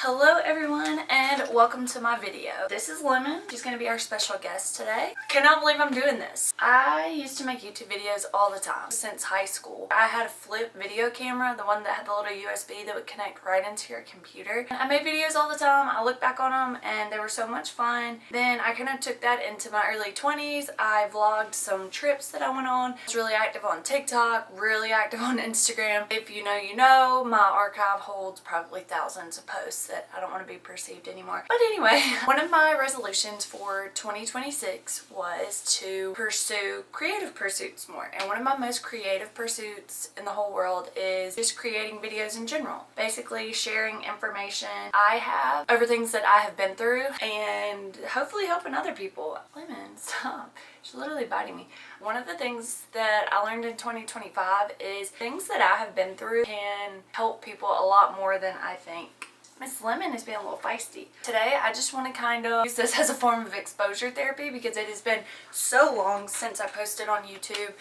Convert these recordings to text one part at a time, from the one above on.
Hello everyone and welcome to my video. This is Lemon. She's going to be our special guest today. Cannot believe I'm doing this. I used to make YouTube videos all the time since high school. I had a flip video camera, the one that had the little USB that would connect right into your computer. I made videos all the time. I look back on them and they were so much fun. Then I kind of took that into my early 20s. I vlogged some trips that I went on. I was really active on TikTok, really active on Instagram. If you know, you know. My archive holds probably thousands of posts that I don't want to be perceived anymore. But anyway, one of my resolutions for 2026 was to pursue creative pursuits more. And one of my most creative pursuits in the whole world is just creating videos in general. Basically sharing information I have over things that I have been through and hopefully helping other people. Lemon, stop. She's literally biting me. One of the things that I learned in 2025 is things that I have been through can help people a lot more than I think. Miss Lemon is being a little feisty. Today I just want to kind of use this as a form of exposure therapy because it has been so long since I posted on YouTube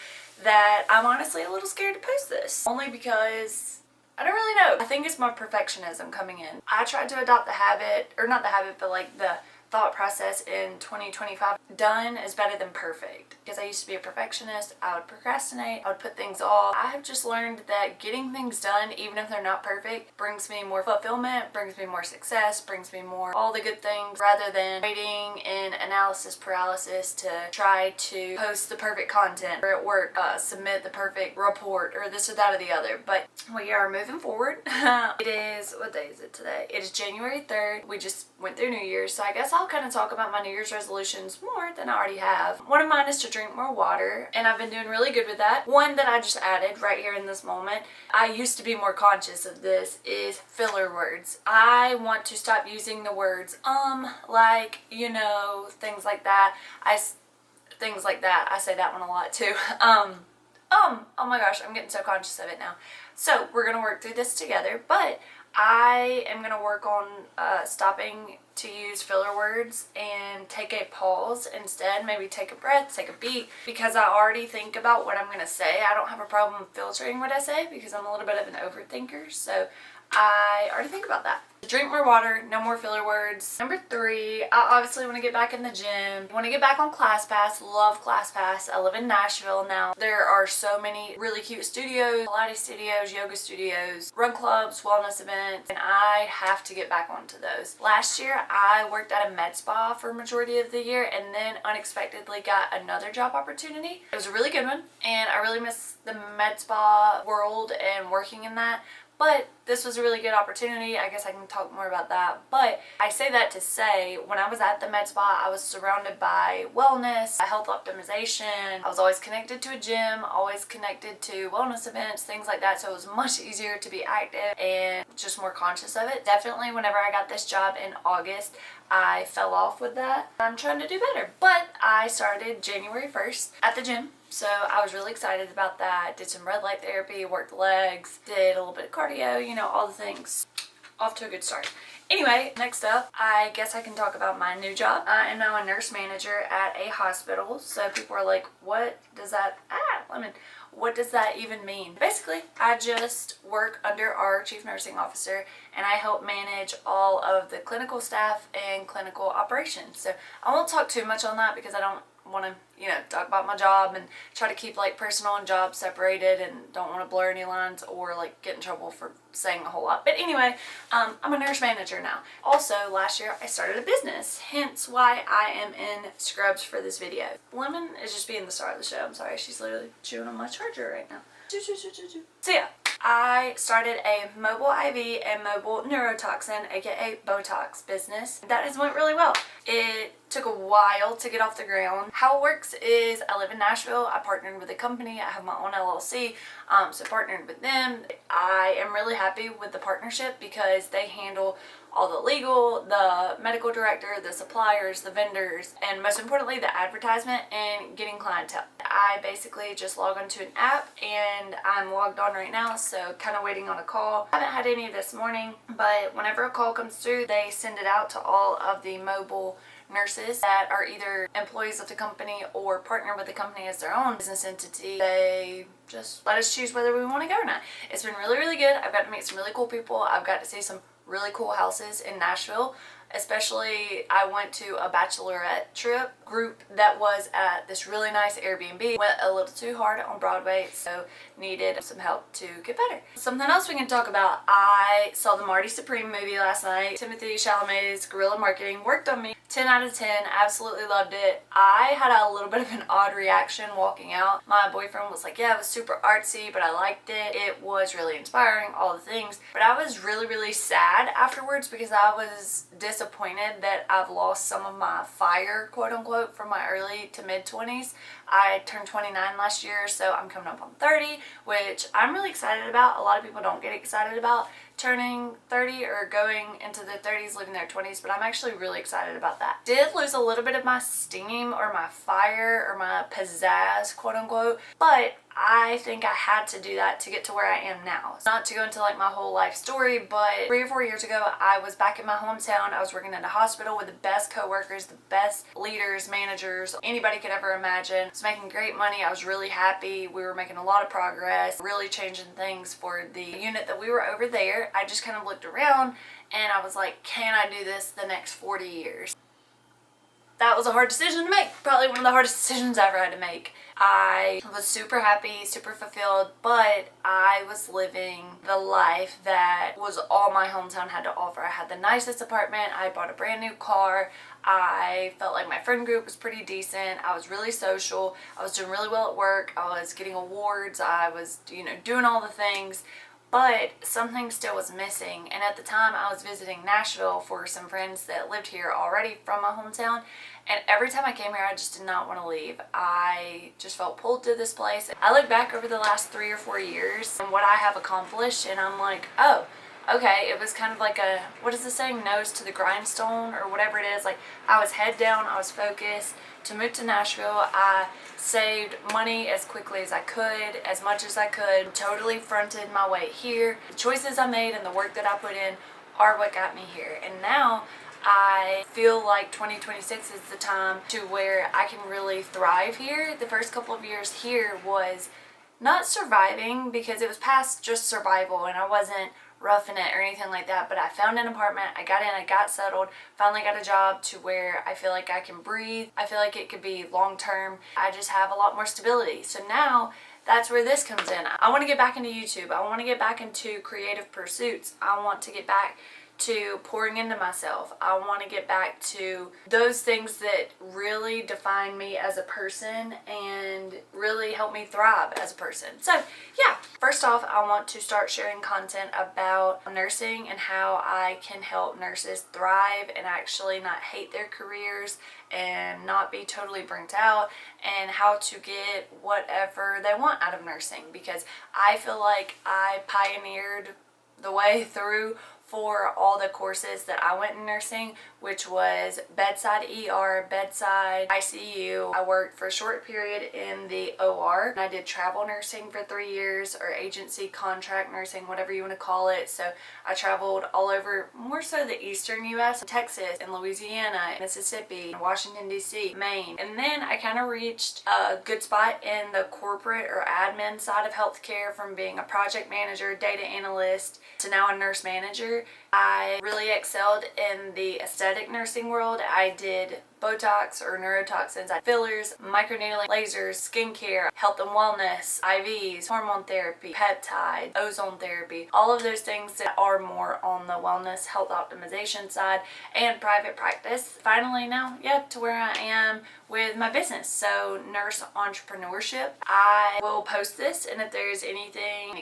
that I'm honestly a little scared to post this. Only because I don't really know. I think it's my perfectionism coming in. I tried to adopt the habit, or not the habit, but like the thought process in 2025. Done is better than perfect. Because I used to be a perfectionist, I would procrastinate, I would put things off. I have just learned that getting things done, even if they're not perfect, brings me more fulfillment, brings me more success, brings me more all the good things, rather than waiting in analysis paralysis to try to post the perfect content or at work, submit the perfect report or this or that or the other. But we are moving forward. It is, what day is it today? It is January 3rd. We just went through New Year's, so I guess I'll kind of talk about my New Year's resolutions more than I already have. One of mine is to drink more water, and I've been doing really good with that. One that I just added right here in this moment, I used to be more conscious of this, is filler words. I want to stop using the words like, you know, things like that. I say that one a lot too. Oh my gosh, I'm getting so conscious of it now. So we're gonna work through this together, but I am going to work on stopping to use filler words and take a pause instead. Maybe take a breath, take a beat, because I already think about what I'm going to say. I don't have a problem filtering what I say because I'm a little bit of an overthinker, so I already think about that. Drink more water, no more filler words. Number 3, I obviously want to get back in the gym. I want to get back on ClassPass. Love ClassPass. I live in Nashville now. There are so many really cute studios, Pilates studios, yoga studios, run clubs, wellness events, and I have to get back onto those. Last year, I worked at a med spa for a majority of the year and then unexpectedly got another job opportunity. It was a really good one, and I really miss the med spa world and working in that. But this was a really good opportunity. I guess I can talk more about that. But I say that to say, when I was at the med spa, I was surrounded by wellness, health optimization. I was always connected to a gym, always connected to wellness events, things like that. So it was much easier to be active and just more conscious of it. Definitely whenever I got this job in August, I fell off with that. I'm trying to do better. But I started January 1st at the gym. So I was really excited about that. Did some red light therapy, worked the legs, did a little bit of cardio, you know, all the things. Off to a good start. Anyway, next up, I guess I can talk about my new job. I am now a nurse manager at a hospital. So people are like, what does that, what does that even mean? Basically, I just work under our chief nursing officer and I help manage all of the clinical staff and clinical operations. So I won't talk too much on that because I don't want to, you know, talk about my job and try to keep like personal and job separated and don't want to blur any lines or like get in trouble for saying a whole lot. But anyway, I'm a nurse manager now. Also, last year I started a business, hence why I am in scrubs for this video. Lemon is just being the star of the show. I'm sorry, she's literally chewing on my charger right now. So yeah, I started a mobile IV and mobile neurotoxin, aka Botox business. That has went really well. It took a while to get off the ground. How it works is I live in Nashville. I partnered with a company. I have my own LLC, so partnered with them. I am really happy with the partnership because they handle all the legal, the medical director, the suppliers, the vendors, and most importantly, the advertisement and getting clientele. I basically just log onto an app and I'm logged on right now, so kind of waiting on a call. I haven't had any this morning, but whenever a call comes through, they send it out to all of the mobile nurses that are either employees of the company or partner with the company as their own business entity. They just let us choose whether we want to go or not. It's been really, really good. I've got to meet some really cool people. I've got to see some really cool houses in Nashville. Especially, I went to a bachelorette trip group that was at this really nice Airbnb. Went a little too hard on Broadway, so needed some help to get better. Something else we can talk about. I saw the Marty Supreme movie last night. Timothy Chalamet's guerrilla marketing worked on me. 10 out of 10. Absolutely loved it. I had a little bit of an odd reaction walking out. My boyfriend was like, yeah, it was super artsy, but I liked it. It was really inspiring, all the things. But I was really sad afterwards because I was disappointed that I've lost some of my fire, quote unquote, from my early to mid 20s. I turned 29 last year, so I'm coming up on 30, which I'm really excited about. A lot of people don't get excited about turning 30 or going into their 30s, living their 20s, but I'm actually really excited about that. Did lose a little bit of my steam or my fire or my pizzazz, quote unquote, but I think I had to do that to get to where I am now. Not to go into like my whole life story, but 3 or 4 years ago, I was back in my hometown. I was working in a hospital with the best coworkers, the best leaders, managers, anybody could ever imagine. I was making great money. I was really happy. We were making a lot of progress, really changing things for the unit that we were over there. I just kind of looked around and I was like, can I do this the next 40 years? That was a hard decision to make. Probably one of the hardest decisions I ever had to make. I was super happy, super fulfilled, but I was living the life that was all my hometown had to offer. I had the nicest apartment. I bought a brand new car. I felt like my friend group was pretty decent. I was really social. I was doing really well at work. I was getting awards. I was, doing all the things. But something still was missing, and at the time I was visiting Nashville for some friends that lived here already from my hometown, and every time I came here I just did not want to leave. I just felt pulled to this place. I look back over the last 3 or 4 years and what I have accomplished, and I'm like, oh, okay, it was kind of like a, what is the saying, nose to the grindstone or whatever it is. Like, I was head down, I was focused to move to Nashville. I saved money as quickly as I could, as much as I could, totally fronted my way here. The choices I made and the work that I put in are what got me here. And now I feel like 2026 is the time to where I can really thrive here. The first couple of years here was not surviving because it was past just survival and I wasn't roughing it or anything like that, but I found an apartment, I got in, I got settled, finally got a job to where I feel like I can breathe. I feel like it could be long term. I just have a lot more stability. So now that's where this comes in. I want to get back into YouTube. I want to get back into creative pursuits. I want to get back to pouring into myself. I want to get back to those things that really define me as a person and really help me thrive as a person. So yeah, first off, I want to start sharing content about nursing and how I can help nurses thrive and actually not hate their careers and not be totally burnt out, and how to get whatever they want out of nursing, because I feel like I pioneered the way through for all the courses that I went in nursing, which was bedside ER, bedside ICU. I worked for a short period in the OR. I did travel nursing for 3 years, or agency contract nursing, whatever you want to call it. So I traveled all over, more so the eastern US, Texas and Louisiana, Mississippi, Washington DC, Maine. And then I kind of reached a good spot in the corporate or admin side of healthcare, from being a project manager, data analyst, to now a nurse manager. I really excelled in the aesthetic nursing world. I did Botox or neurotoxins, fillers, microneedling, lasers, skincare, health and wellness, IVs, hormone therapy, peptide, ozone therapy, all of those things that are more on the wellness, health optimization side, and private practice. Finally now, to where I am with my business. So nurse entrepreneurship. I will post this, and if there's any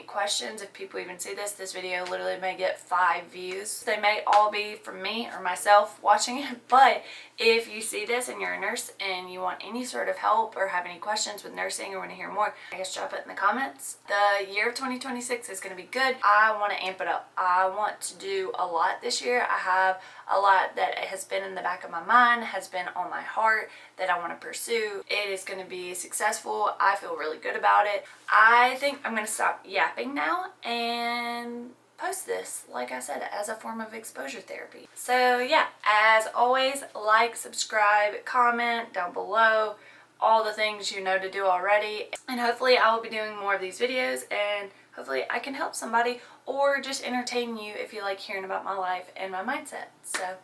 questions, if people even see this video literally may get 5 views. They may all be from me or myself watching it, but if you see this and you're a nurse and you want any sort of help or have any questions with nursing or want to hear more, I guess drop it in the comments. The year of 2026 is going to be good. I want to amp it up. I want to do a lot this year. I have a lot that has been in the back of my mind, has been on my heart, that I want to pursue. It is going to be successful. I feel really good about it. I think I'm going to stop yapping now and post this, like I said, as a form of exposure therapy. So yeah, as always, like, subscribe, comment down below, all the things you know to do already, and hopefully I will be doing more of these videos, and hopefully I can help somebody, or just entertain you if you like hearing about my life and my mindset. So